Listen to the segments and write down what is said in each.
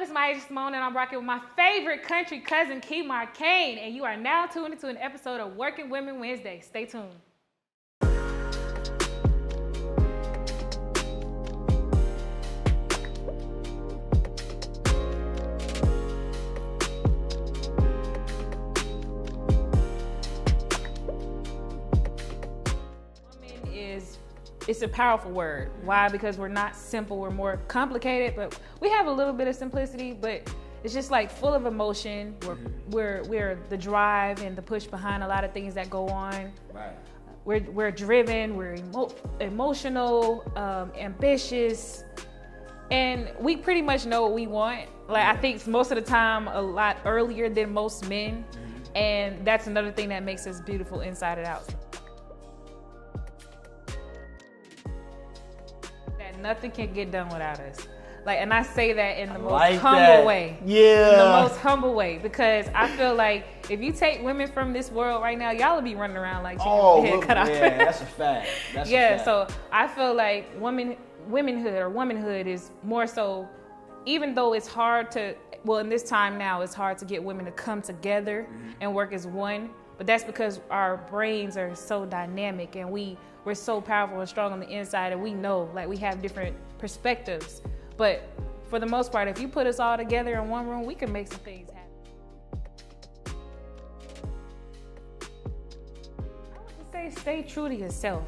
up? It's MiAsia Symone, and I'm rocking with my favorite country cousin, Kemar Kane, and you are now tuned into an episode of Working Women Wednesday. Stay tuned. It's a powerful word. Why? Because we're not simple, we're more complicated, but we have a little bit of simplicity, but it's just like full of emotion. We're the drive and the push behind a lot of things that go on. Right. We're driven, we're emotional, ambitious, and we pretty much know what we want. Like I think most of the time a lot earlier than most men, and that's another thing that makes us beautiful inside and out. Nothing can get done without us. Like, and I say that in the most humble way. Yeah. In the most humble way, because I feel like if you take women from this world right now, y'all will be running around like chicken with their head cut off. Yeah, that's a fact. That's a fact. So I feel like womanhood is more so, even though it's hard to, well, in this time now, it's hard to get women to come together and work as one. But that's because our brains are so dynamic and we're so powerful and strong on the inside, and we know, like, we have different perspectives. But for the most part, if you put us all together in one room, we can make some things happen. I would say stay true to yourself,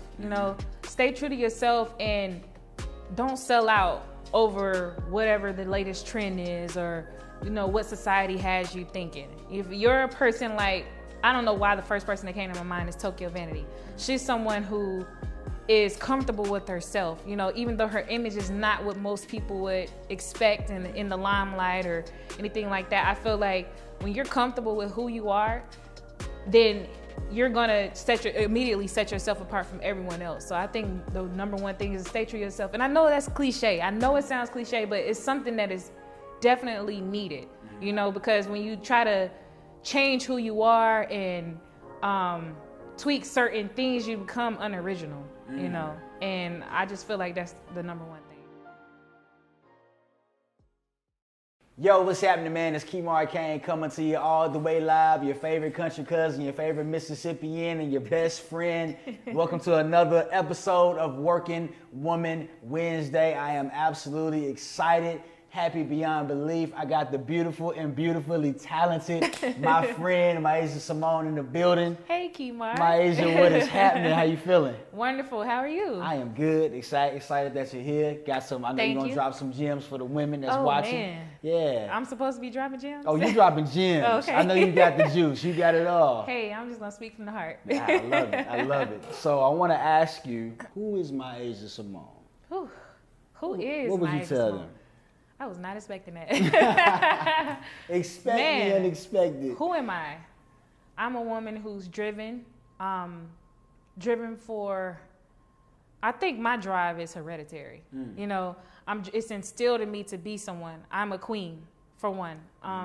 stay true to yourself and don't sell out over whatever the latest trend is or, what society has you thinking. If you're a person like, I don't know why the first person that came to my mind is Tokyo Vanity. She's someone who is comfortable with herself, even though her image is not what most people would expect in the limelight or anything like that. I feel like when you're comfortable with who you are, then you're gonna immediately set yourself apart from everyone else. So I think the number one thing is to stay true to yourself. And I know that's cliche. I know it sounds cliche, but it's something that is definitely needed, because when you try to change who you are and tweak certain things, you become unoriginal, and I just feel like that's the number one thing. Yo, what's happening, man? It's Kemar Kane coming to you all the way live, your favorite country cousin, your favorite Mississippian, and your best friend. Welcome to another episode of Working Woman Wednesday. I am absolutely excited. Happy beyond belief. I got the beautiful and beautifully talented, my friend, MiAsia Symone in the building. Hey, Kemar. MiAsia, what is happening? How you feeling? Wonderful. How are you? I am good. Excited that you're here. Got some, I know you're going to drop some gems for the women that's watching. Man. Yeah. I'm supposed to be dropping gems? Oh, you dropping gems. Okay. I know you got the juice. You got it all. Hey, I'm just going to speak from the heart. Yeah, I love it. I love it. So I want to ask you, who is MiAsia Symone? Who is What would you MiAsia tell Symone? them? I was not expecting that. Expect the unexpected. Who am I? I'm a woman who's driven. Driven for, I think my drive is hereditary. It's instilled in me to be someone. I'm a queen, for one.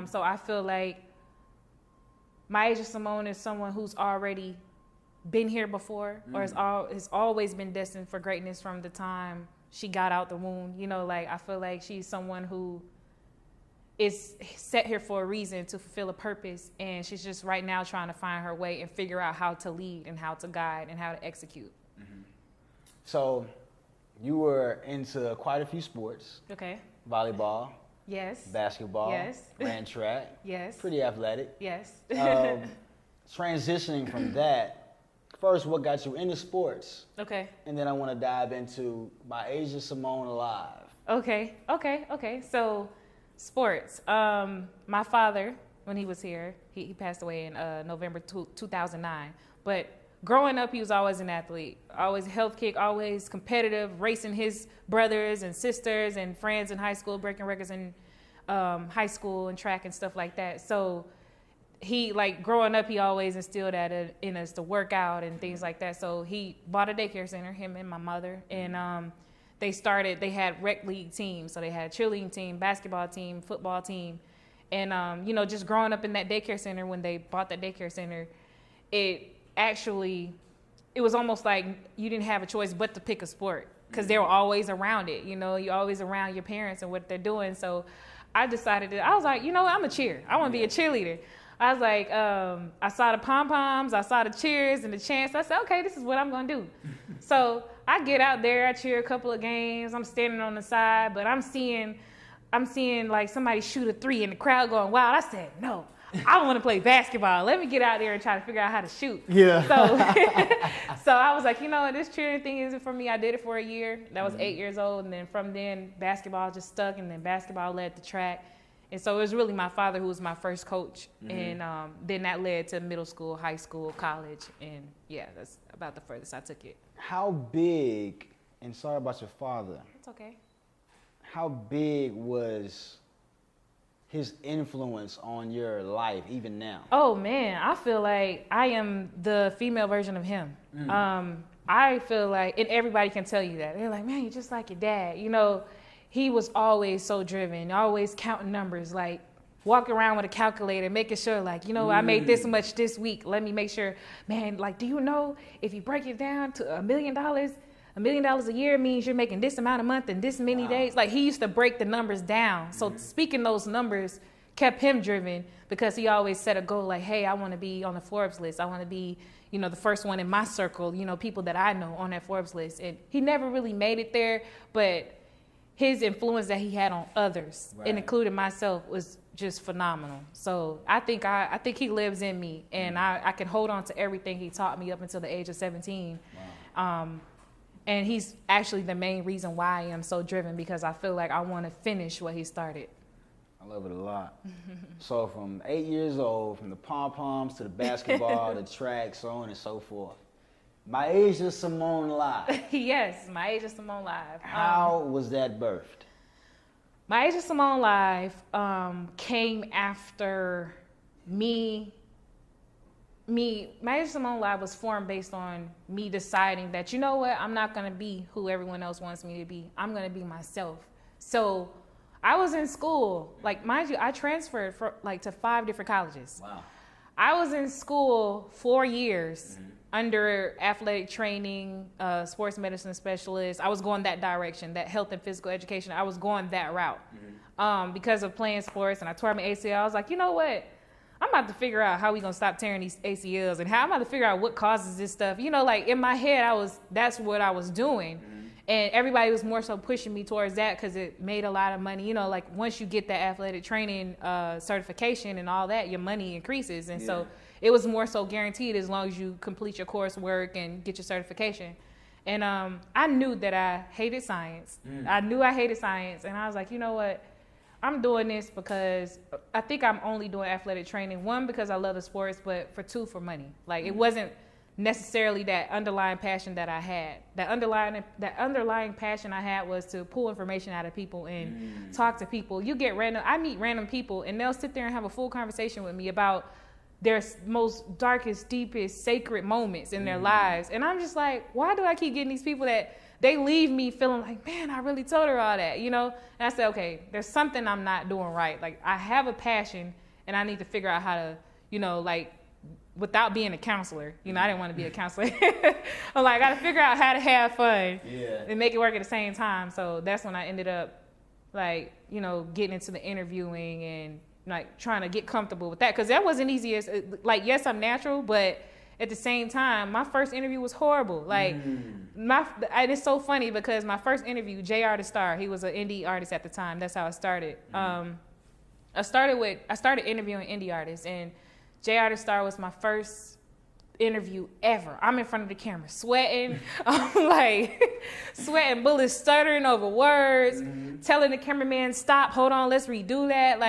So I feel like MiAsia Symone is someone who's already been here before, or has always been destined for greatness from the time she got out the womb. I feel like she's someone who is set here for a reason, to fulfill a purpose, and she's just right now trying to find her way and figure out how to lead and how to guide and how to execute. So you were into quite a few sports. Okay. Volleyball. Yes. Basketball. Yes. Ran track. Yes. Pretty athletic. Yes. Transitioning from that, first, what got you into sports? Okay. And then I want to dive into MiAsia Symone alive. Okay. So, sports. My father, when he was here, he passed away in November 2009. But growing up, he was always an athlete. Always a health kick, always competitive, racing his brothers and sisters and friends in high school, breaking records in high school and track and stuff like that. So, he, like, growing up, he always instilled that in us to work out and things like that. So he bought a daycare center, him and my mother, and they had rec league teams. So they had a cheerleading team, basketball team, football team. And, just growing up in that daycare center, when they bought that daycare center, it was almost like you didn't have a choice but to pick a sport. because they were always around it. You're always around your parents and what they're doing. So I decided I was like, I'm a cheer. I want to be a cheerleader. I was like, I saw the pom-poms, I saw the cheers and the chants. I said, okay, this is what I'm going to do. So I get out there, I cheer a couple of games. I'm standing on the side, but I'm seeing like somebody shoot a 3 and the crowd going wild. I said, no, I want to play basketball. Let me get out there and try to figure out how to shoot. Yeah. So I was like, this cheering thing isn't for me. I did it for a year. That was 8 years old. And then from then, basketball just stuck. And then basketball led to track. And so it was really my father who was my first coach. And then that led to middle school, high school, college. And yeah, that's about the furthest I took it. How big, and sorry about your father. It's okay. How big was his influence on your life even now? Oh man, I feel like I am the female version of him. I feel like, and everybody can tell you that. They're like, man, you're just like your dad. He was always so driven, always counting numbers, like walking around with a calculator, making sure like, I made this much this week. Let me make sure, man, like, do you know if you break it down to $1 million a year means you're making this amount a month and this many days? Like, he used to break the numbers down. So speaking those numbers kept him driven, because he always set a goal like, hey, I want to be on the Forbes list. I want to be, the first one in my circle, people that I know on that Forbes list. And he never really made it there, but his influence that he had on others, and including myself, was just phenomenal. So I think he lives in me, and I can hold on to everything he taught me up until the age of 17. Wow. And he's actually the main reason why I am so driven, because I feel like I want to finish what he started. I love it a lot. So from 8 years old, from the pom-poms to the basketball, the track, so on and so forth. MiAsia Symone Live. Yes, MiAsia Symone Live. How was that birthed? MiAsia Symone Live came after MiAsia Symone Live was formed based on me deciding that, I'm not going to be who everyone else wants me to be. I'm going to be myself. So I was in school. Like, mind you, I transferred to 5 different colleges. Wow. I was in school 4 years under athletic training, sports medicine specialist. I was going that direction, that health and physical education. I was going that route because of playing sports, and I tore my ACL. I was like, you know what? I'm about to figure out how we gonna stop tearing these ACLs, and how I'm about to figure out what causes this stuff. Like in my head, that's what I was doing. And everybody was more so pushing me towards that because it made a lot of money. Like once you get that athletic training certification and all that, your money increases. And so it was more so guaranteed as long as you complete your coursework and get your certification. And I knew that I hated science. I knew I hated science. And I was like, you know what? I'm doing this because I think I'm only doing athletic training. 1, because I love the sports, but for 2, for money. Like it wasn't necessarily that underlying passion that I had. That underlying passion I had was to pull information out of people and talk to people. I meet random people, and they'll sit there and have a full conversation with me about their most darkest, deepest, sacred moments in their lives. And I'm just like, why do I keep getting these people that they leave me feeling like, man, I really told her all that, And I said, okay, there's something I'm not doing right. Like, I have a passion, and I need to figure out how to, without being a counselor. I didn't want to be a counselor. I'm like, I got to figure out how to have fun and make it work at the same time. So that's when I ended up, getting into the interviewing and, trying to get comfortable with that. Because that wasn't easy. Yes, I'm natural, but at the same time, my first interview was horrible. It's so funny because my first interview, JR the Star, he was an indie artist at the time. That's how I started. I started interviewing indie artists, and JR the Star was my first interview ever. I'm in front of the camera sweating. I'm sweating bullets, stuttering over words, telling the cameraman, stop, hold on, let's redo that.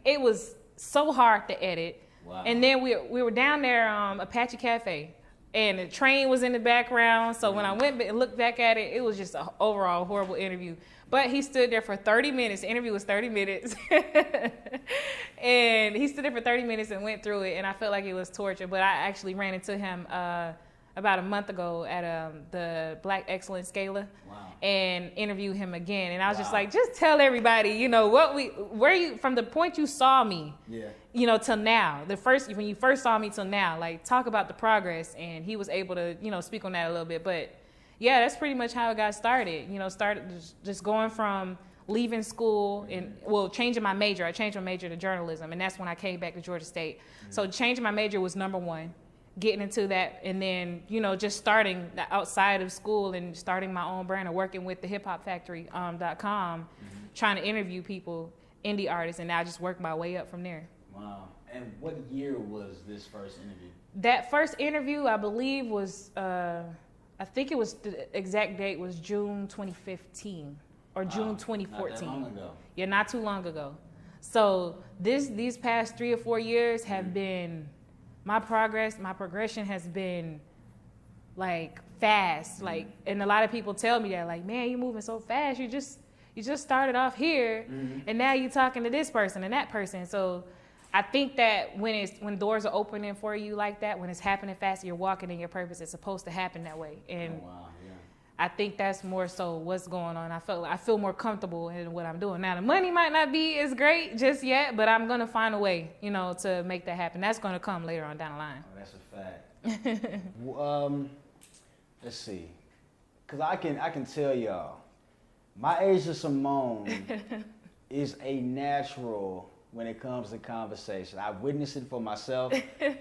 It was so hard to edit. Wow. And then we were down there, Apache Cafe, and the train was in the background. So when I went and looked back at it, it was just an overall horrible interview. But he stood there for 30 minutes. The interview was 30 minutes. And he stood there for 30 minutes and went through it, and I felt like it was torture. But I actually ran into him about a month ago at the Black Excellence Gala. Wow. And interviewed him again. And I was just like, just tell everybody, from the point you saw me, till now, when you first saw me till now, talk about the progress. And he was able to, speak on that a little bit. But yeah, that's pretty much how it got started. You know, started just going from leaving school and, well, changing my major. I changed my major to journalism, and that's when I came back to Georgia State. So changing my major was number one, getting into that, and then, you know, just starting outside of school and starting my own brand and working with the hiphopfactory.com, trying to interview people, indie artists, and now I just work my way up from there. Wow. And what year was this first interview? That first interview, I believe, was, I think it was, the exact date was June 2015 or June 2014. Not that long ago. Yeah, not too long ago. So these past 3 or 4 years have been, my progression has been like fast. Like, and a lot of people tell me that, like, man, you're moving so fast. You just started off here, and now you're talking to this person and that person. So I think that when doors are opening for you like that, when it's happening fast, you're walking in your purpose. It's supposed to happen that way. And I think that's more so what's going on. I feel more comfortable in what I'm doing. Now, the money might not be as great just yet, but I'm going to find a way, you know, to make that happen. That's going to come later on down the line. Oh, that's a fact. Let's see. Because I can tell y'all, MiAsia Symone is a natural when it comes to conversation. I've witnessed it for myself.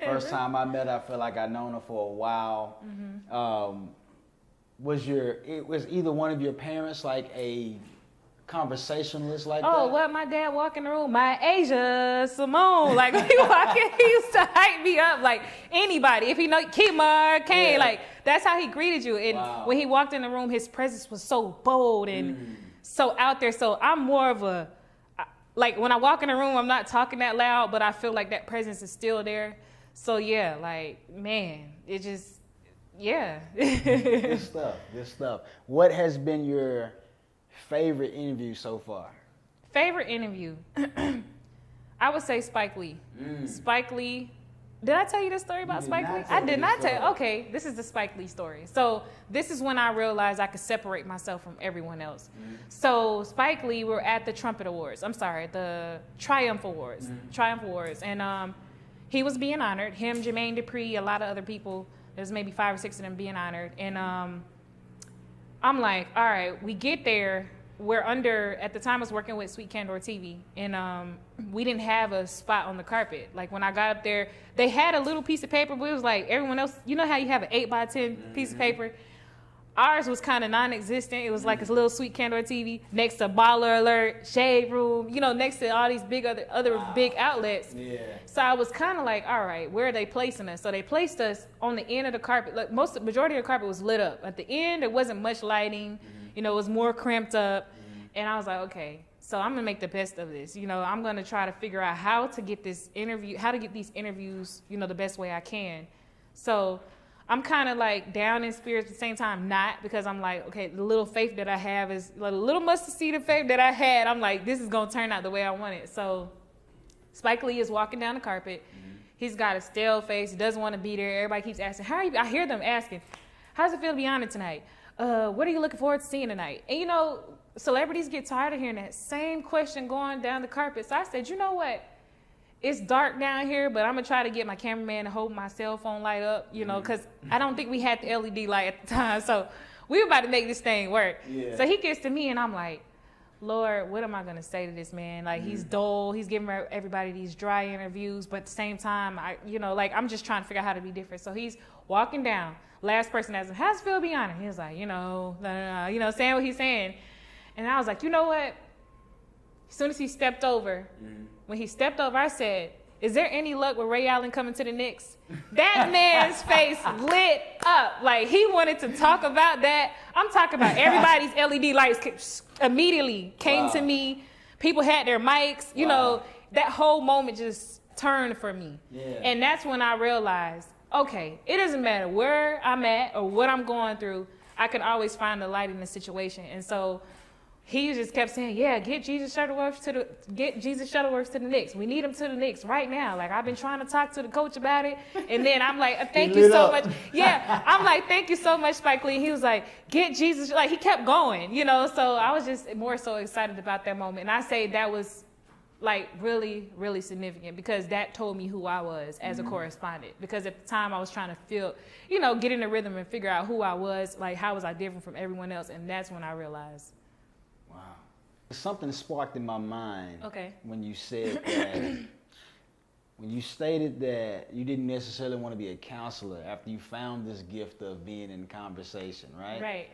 First time I met her, I feel like I've known her for a while. Was either one of your parents like a conversationalist like that? Oh, well, my dad walk in the room, MiAsia Symone. Like, he walking, he used to hype me up like anybody. If he know Kimar, Kane, like, that's how he greeted you. And when he walked in the room, his presence was so bold and so out there. So I'm more of a, like, when I walk in the room, I'm not talking that loud, but I feel like that presence is still there. So yeah, like, man, it just, yeah. Good stuff. What has been your favorite interview so far? Favorite interview? I would say Spike Lee. Spike Lee. Did I tell you this story about Spike Lee? I did not tell. Okay, this is the Spike Lee story. So this is when I realized I could separate myself from everyone else. So Spike Lee, we were at the the Triumph Awards. And he was being honored. Him, Jermaine Dupri, a lot of other people. There's maybe 5 or 6 of them being honored. And I'm like, all right, we get there. We're under, at the time I was working with Sweet Candor TV, and we didn't have a spot on the carpet. Like, when I got up there, they had a little piece of paper, but it was like everyone else, you know how you have an 8x10 piece of paper? Ours was kind of non-existent. It was like a little Sweet Candor TV next to Baller Alert, Shade Room, you know, next to all these big other big outlets. Yeah. So I was kind of like, all right, where are they placing us? So they placed us on the end of the carpet. Like, majority of the carpet was lit up. At the end, there wasn't much lighting. You know, it was more cramped up. And I was like, okay, so I'm gonna make the best of this. You know, I'm gonna try to figure out how to get these interviews, you know, the best way I can. So I'm kind of like down in spirits at the same time, not, because I'm like, okay, the little faith that I have is like a little mustard seed of faith that I had. I'm like, this is gonna turn out the way I want it. So Spike Lee is walking down the carpet. He's got a stale face. He doesn't want to be there. Everybody keeps asking, how are you? I hear them asking, how's it feel to be honored tonight? What are you looking forward to seeing tonight? And you know, celebrities get tired of hearing that same question going down the carpet. So I said, you know what? It's dark down here, but I'm going to try to get my cameraman to hold my cell phone light up, you know, because I don't think we had the LED light at the time. So we were about to make this thing work. Yeah. So he gets to me, and I'm like, Lord, what am I going to say to this man? Like, he's dull. He's giving everybody these dry interviews. But at the same time, I'm just trying to figure out how to be different. So he's walking down. Last person asked him, how's it feel to be honored? He was like, you know, saying what he's saying. And I was like, you know what? As soon as he stepped over, when he stepped over, I said, is there any luck with Ray Allen coming to the Knicks? That man's face lit up. Like, he wanted to talk about that. I'm talking about everybody's LED lights immediately came to me. People had their mics. You know, that whole moment just turned for me. Yeah. And that's when I realized, okay, it doesn't matter where I'm at or what I'm going through. I can always find the light in the situation. And so he just kept saying, yeah, get Jesus Shuttleworth to the Knicks. We need him to the Knicks right now. Like, I've been trying to talk to the coach about it. And then I'm like, thank you so much. Yeah, I'm like, thank you so much, Spike Lee. He was like, get Jesus. Like, he kept going, you know. So I was just more so excited about that moment. And I say that was like really, really significant because that told me who I was as a correspondent. Because at the time I was trying to feel, get in the rhythm and figure out who I was, like how was I different from everyone else, and that's when I realized. Wow. Something sparked in my mind. Okay. When you said that, when you stated that you didn't necessarily want to be a counselor after you found this gift of being in conversation, right? Right.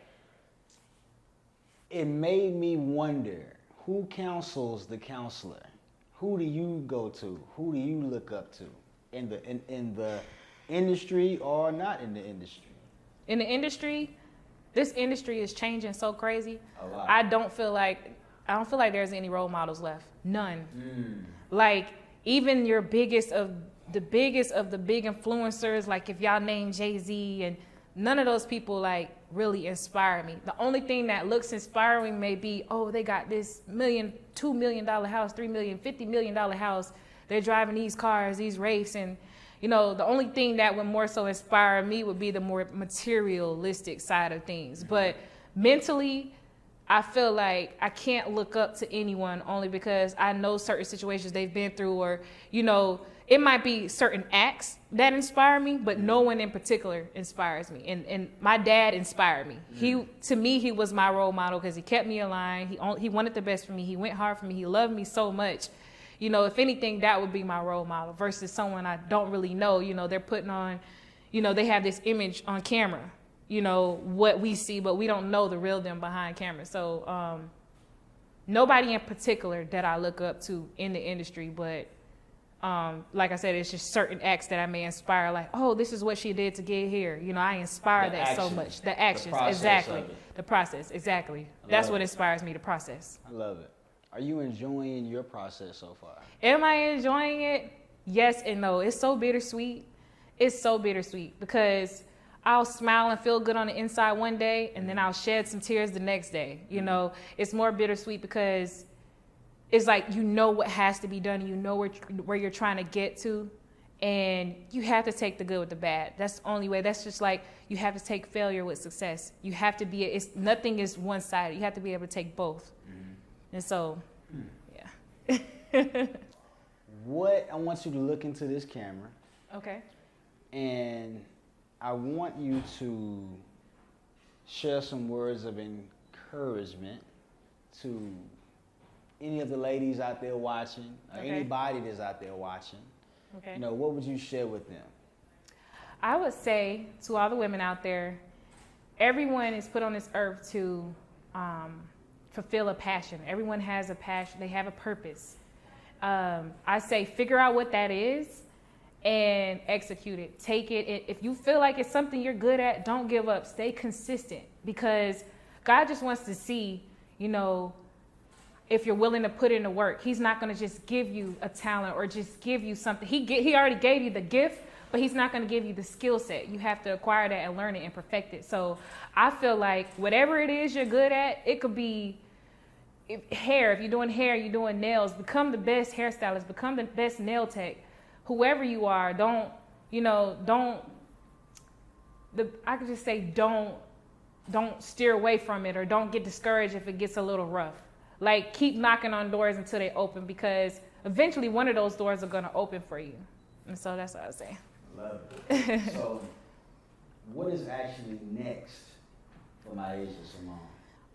It made me wonder, who counsels the counselor? Who do you go to? Who do you look up to in the industry or not in the industry? In the industry, this industry is changing so crazy. A lot. I don't feel like there's any role models left. None. Like even your biggest of the big influencers, like if y'all name Jay-Z, and none of those people like really inspire me. The only thing that looks inspiring may be, oh, they got this $1 million, $2 million house, $3 million, $50 million house. They're driving these cars, these Wraiths, and the only thing that would more so inspire me would be the more materialistic side of things. But mentally, I feel like I can't look up to anyone only because I know certain situations they've been through, or, it might be certain acts that inspire me, but no one in particular inspires me. And my dad inspired me. To me, he was my role model because he kept me aligned. He wanted the best for me. He went hard for me. He loved me so much. If anything, that would be my role model versus someone I don't really know. They're putting on, they have this image on camera, what we see, but we don't know the real them behind camera. So nobody in particular that I look up to in the industry, but like I said, it's just certain acts that I may inspire, like, oh, this is what she did to get here. I inspire that so much. The actions, exactly. The process, exactly. That's what inspires me, the process. I love it. Are you enjoying your process so far? Am I enjoying it? Yes and no. It's so bittersweet. It's so bittersweet because I'll smile and feel good on the inside one day, and then I'll shed some tears the next day. It's more bittersweet because it's like what has to be done, where you're trying to get to, and you have to take the good with the bad. That's the only way. That's just like you have to take failure with success. You have to be. Nothing is one-sided. You have to be able to take both. And so, yeah. What I want you to look into this camera. Okay. And I want you to share some words of encouragement to any of the ladies out there watching, or anybody that's out there watching. Okay. What would you share with them? I would say to all the women out there, everyone is put on this earth to fulfill a passion. Everyone has a passion. They have a purpose. I say figure out what that is and execute it. Take it. If you feel like it's something you're good at, don't give up. Stay consistent because God just wants to see, if you're willing to put in the work. He's not going to just give you a talent or just give you something. He already gave you the gift, but he's not going to give you the skill set. You have to acquire that and learn it and perfect it. So I feel like whatever it is you're good at, it could be hair. If you're doing hair, you're doing nails, become the best hairstylist, become the best nail tech. Whoever you are, I could just say don't steer away from it, or don't get discouraged if it gets a little rough. Like, keep knocking on doors until they open, because eventually one of those doors are going to open for you. And so that's what I would say. Love it. So what is actually next for MiAsia Symone?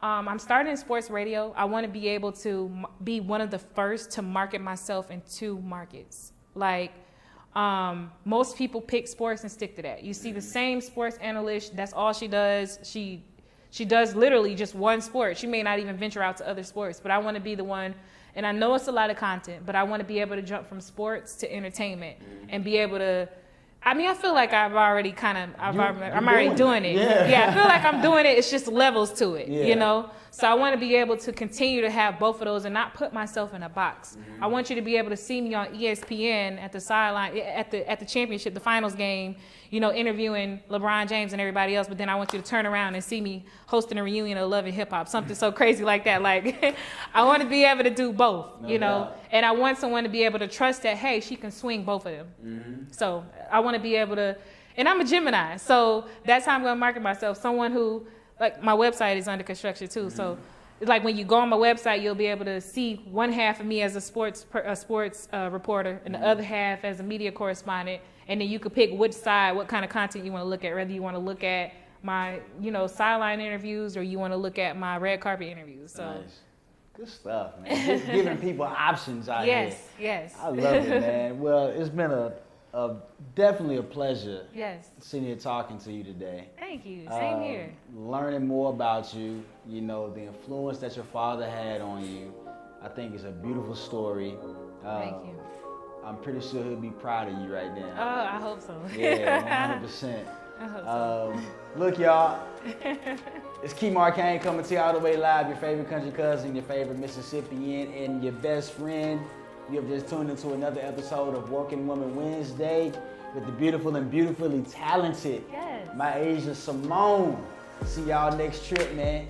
I'm starting in sports radio. I want to be able to be one of the first to market myself in 2 markets. Like, most people pick sports and stick to that. You see the same sports analyst, that's all she does. She does literally just one sport. She may not even venture out to other sports, but I want to be the one, and I know it's a lot of content, but I want to be able to jump from sports to entertainment and be able to, I feel like I'm already doing it. Yeah, I feel like I'm doing it. It's just levels to it, So I want to be able to continue to have both of those and not put myself in a box. I want you to be able to see me on ESPN at the sideline, at the championship, the finals game, interviewing LeBron James and everybody else. But then I want you to turn around and see me hosting a reunion of Love and Hip Hop, something so crazy like that. Like, I want to be able to do both, and I want someone to be able to trust that, hey, she can swing both of them. So I want to be able to, and I'm a Gemini, so that's how I'm going to market myself. Someone who, like, my website is under construction too. So like when you go on my website, you'll be able to see one half of me as a sports reporter and the other half as a media correspondent. And then you could pick which side, what kind of content you want to look at, whether you want to look at my, sideline interviews or you want to look at my red carpet interviews. So. Nice. Good stuff, man. Just giving people options out here. Yes. I love it, man. Well, it's been definitely a pleasure sitting here talking to you today. Thank you. Same here. Learning more about you, the influence that your father had on you, I think is a beautiful story. Thank you. I'm pretty sure he'll be proud of you right now. Oh, I hope so. Yeah, 100%. I hope so. Look, y'all, it's Kemar Kane coming to you all the way live, your favorite country cousin, your favorite Mississippian, and your best friend. You have just tuned into another episode of Working Woman Wednesday with the beautiful and beautifully talented MiAsia Symone. See y'all next trip, man.